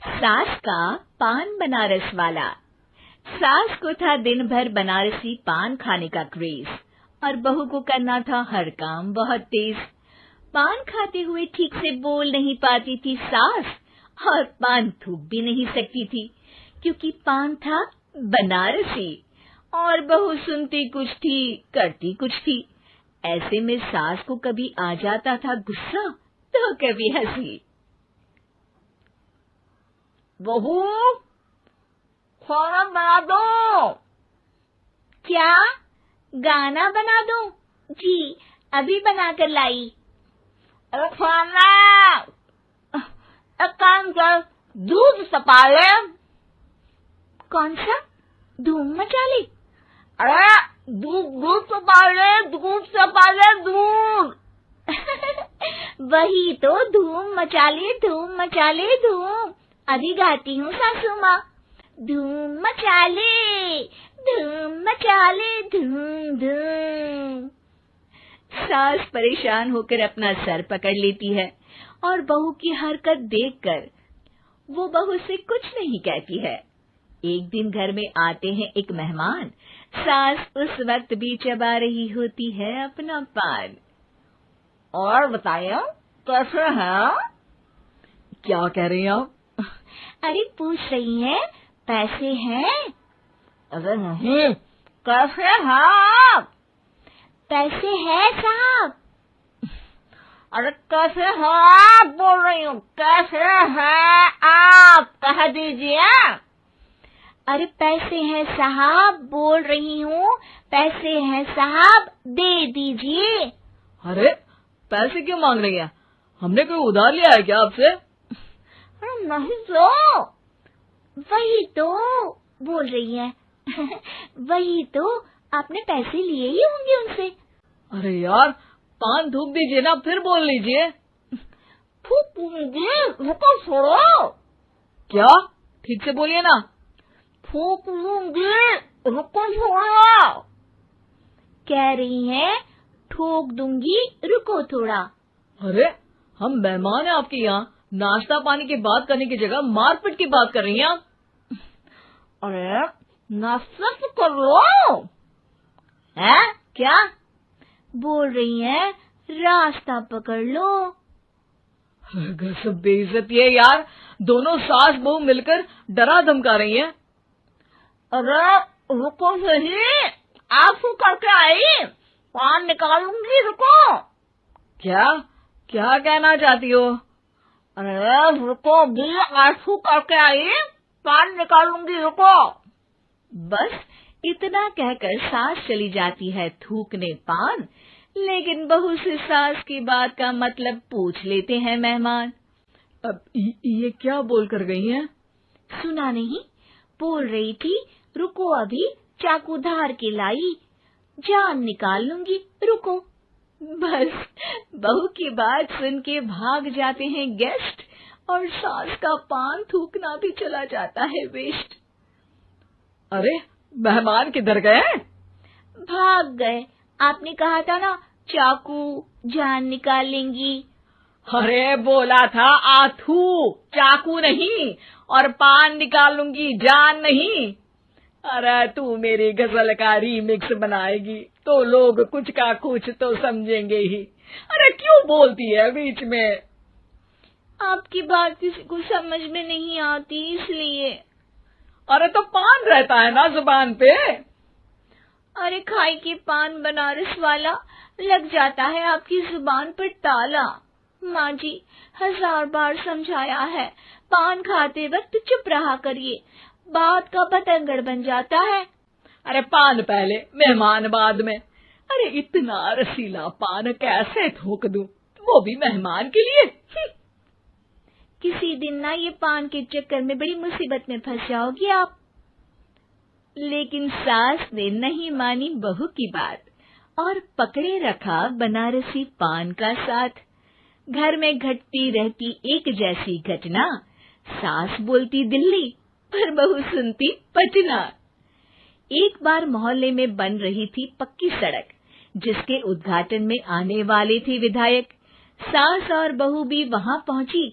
सास का पान बनारस वाला। सास को था दिन भर बनारसी पान खाने का क्रेज और बहू को करना था हर काम बहुत तेज। पान खाते हुए ठीक से बोल नहीं पाती थी सास और पान थूक भी नहीं सकती थी क्योंकि पान था बनारसी और बहू सुनती कुछ थी करती कुछ थी। ऐसे में सास को कभी आ जाता था गुस्सा तो कभी हंसी। बहू, खाना बना दो। क्या गाना बना दूं? जी अभी बना कर लाई। अरे खाना, एक काम कर, दूध तपा ले। कौन सा? धूम मचा ले? अरे दूध तपा ले, दूध तपा ले, दूध। वही तो, धूम मचा ले, धूम मचा ले, धूम। अभी गाती हूँ सासू माँ। धूम मचा ले, धूम मचा ले, धूम धूम। सास परेशान होकर अपना सर पकड़ लेती है और बहू की हरकत देखकर वो बहू से कुछ नहीं कहती है। एक दिन घर में आते हैं एक मेहमान। सास उस वक्त भी चबा रही होती है अपना पान। और बताइए कैसे हैं? क्या कह रही हैं आप? अरे पूछ रही हैं पैसे हैं? अरे नहीं, कैसे हैं आप? पैसे हैं साहब। अरे कैसे हैं आप बोल रही हूँ, कैसे हैं आप कह दीजिए। अरे पैसे हैं साहब बोल रही हूँ, पैसे हैं साहब दे दीजिए। अरे पैसे क्यों मांग रही हैं? हमने कोई उधार लिया है क्या आपसे? अरे नहीं तो। वही तो बोल रही है। वही तो, आपने पैसे लिए ही होंगे उनसे। अरे यार पान थूक दीजिए ना, फिर बोल लीजिए। थूक दीजिए, रुको छोड़ो। क्या? ठीक से बोलिए ना। थूक दूंगी, रुको छोड़ो। कह रही हैं ठोक दूंगी, रुको थोड़ा। अरे हम मेहमान हैं आपके यहाँ, नाश्ता पानी की बात करने की जगह मारपीट की बात कर रही हैं आप। अरे नाश्ता तो कर लो। है क्या बोल रही हैं? रास्ता पकड़ लो। सब बेइज्जती है यार, दोनों सास बहू मिलकर डरा धमका रही हैं। अरे रुको सही, आंसू करके आई, पान निकालूंगी, रुको। क्या क्या कहना चाहती हो? अरे रुको भी, आंसू करके आई, पान निकालूंगी, रुको। बस इतना कहकर सास चली जाती है थूकने पान, लेकिन बहू से सास की बात का मतलब पूछ लेते हैं मेहमान। अब ये क्या बोल कर गई हैं? सुना नहीं? बोल रही थी रुको अभी चाकू धार के लाई, जान निकाल लूंगी, रुको। बस बहू की बात सुन के भाग जाते हैं गेस्ट और सास का पान थूकना भी चला जाता है वेस्ट। अरे मेहमान किधर गए? भाग गए। आपने कहा था ना चाकू जान निकाल लेंगी। अरे बोला था आथू, चाकू नहीं, और पान निकाल लूंगी, जान नहीं। अरे तू मेरी गजल का रीमिक्स बनाएगी तो लोग कुछ का कुछ तो समझेंगे ही। अरे क्यों बोलती है बीच में? आपकी बात किसी को समझ में नहीं आती इसलिए। अरे तो पान रहता है ना जुबान पे। अरे खाई के पान बनारस वाला, लग जाता है आपकी जुबान पर ताला। माँ जी 1000 बार समझाया है, पान खाते वक्त चुप रहा करिए, बात का बतंगड़ बन जाता है। अरे पान पहले मेहमान बाद में। अरे इतना रसीला पान कैसे थूक दूं, वो भी मेहमान के लिए। किसी दिन ना ये पान के चक्कर में बड़ी मुसीबत में फंस जाओगी आप। लेकिन सास ने नहीं मानी बहू की बात और पकड़े रखा बनारसी पान का साथ। घर में घटती रहती एक जैसी घटना, सास बोलती दिल्ली पर बहू सुनती पटना। एक बार मोहल्ले में बन रही थी पक्की सड़क, जिसके उद्घाटन में आने वाले थे विधायक। सास और बहू भी वहां पहुंची।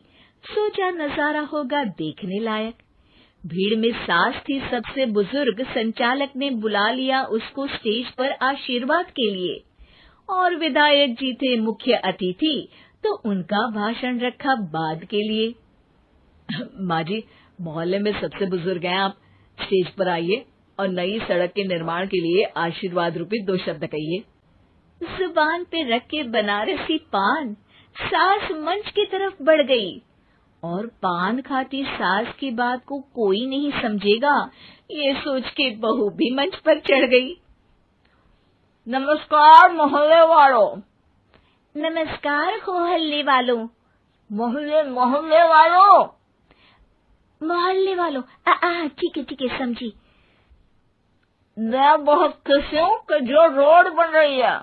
सोचा नजारा होगा देखने लायक। भीड़ में सास थी सबसे बुजुर्ग। संचालक ने बुला लिया उसको स्टेज पर आशीर्वाद के लिए, और विधायक जी थे मुख्य अतिथि, तो उनका भाषण रखा बाद के लिए। माँ जी, मोहल्ले में सबसे बुजुर्ग हैं आप, स्टेज पर आइए और नई सड़क के निर्माण के लिए आशीर्वाद रूपी 2 शब्द कहिए। जुबान पे रख के बनारसी पान सास मंच की तरफ बढ़ गई, और पान खाती सास की बात को कोई नहीं समझेगा, ये सोच के बहू भी मंच पर चढ़ गई। नमस्कार मोहल्ले वालों। नमस्कार मोहल्ले वालों। मोहल्ले वालों। मोहल्ले वालों, ठीक है समझी। मैं बहुत खुश हूँ कि जो रोड बन रही है।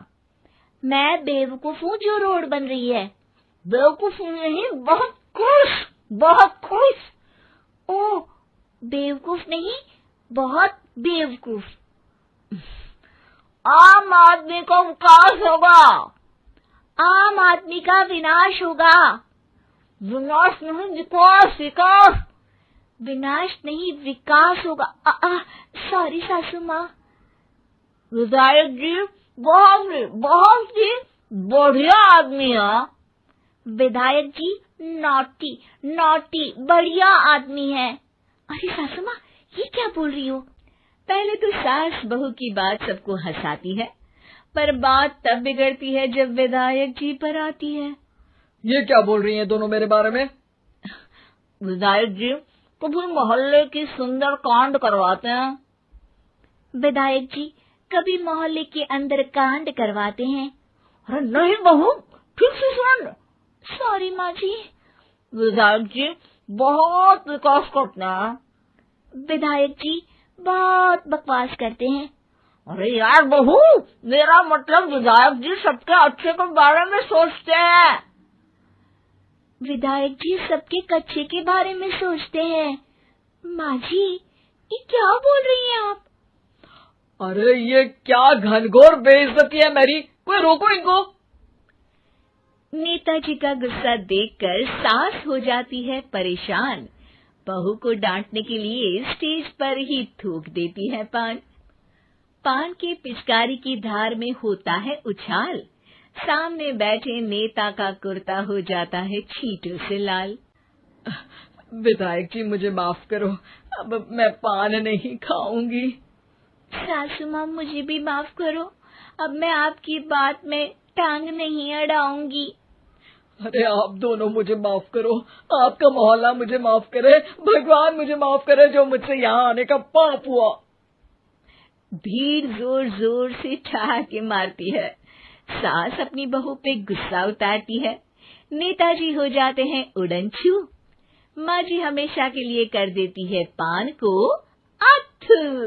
मैं बेवकूफ हूँ जो रोड बन रही है। बेवकूफ नहीं, बहुत खुश। ओह, बेवकूफ नहीं, बहुत बेवकूफ। आम आदमी का विकास होगा। आम आदमी का विनाश होगा। विनाश नहीं, विकास। विनाश नहीं, विकास होगा। सॉरी सासू माँ। विधायक जी बहुत ही बढ़िया आदमी है। विधायक जी नॉटी बढ़िया आदमी है। अरे सासू माँ, ये क्या बोल रही हो? पहले तो सास बहू की बात सबको हंसाती है, पर बात तब बिगड़ती है जब विधायक जी पर आती है। ये क्या बोल रही हैं दोनों मेरे बारे में? विधायक जी कभी मोहल्ले की सुंदर कांड करवाते हैं। विधायक जी कभी मोहल्ले के अंदर कांड करवाते हैं। अरे नहीं बहू, ठीक से सुन। सॉरी माँ जी। विधायक जी बहुत विकास करते हैं। विधायक जी बहुत बकवास करते हैं। अरे यार बहू, मेरा मतलब विधायक जी सबके अच्छे के बारे में सोचते हैं। विधायक जी सबके कच्चे के बारे में सोचते हैं। माँ जी, ये क्या बोल रही हैं आप? अरे ये क्या घनघोर बेइज्जती है मेरी, कोई रोको इनको। नेताजी का गुस्सा देखकर सास हो जाती है परेशान। बहू को डांटने के लिए स्टेज पर ही थूक देती है पान के पिचकारी की धार में होता है उछाल। सामने बैठे नेता का कुर्ता हो जाता है छींटों से लाल। विधायक जी मुझे माफ करो, अब मैं पान नहीं खाऊंगी। सासू माँ मुझे भी माफ करो, अब मैं आपकी बात में टांग नहीं अड़ाऊंगी। अरे आप दोनों मुझे माफ करो, आपका मोहल्ला मुझे माफ करे, भगवान मुझे माफ करे जो मुझसे यहाँ आने का पाप हुआ। भीड़ जोर जोर से ठहाके मारती है। सास अपनी बहू पे गुस्सा उतारती है। नेताजी हो जाते हैं उड़नछू। माँ जी हमेशा के लिए कर देती है पान को अथू।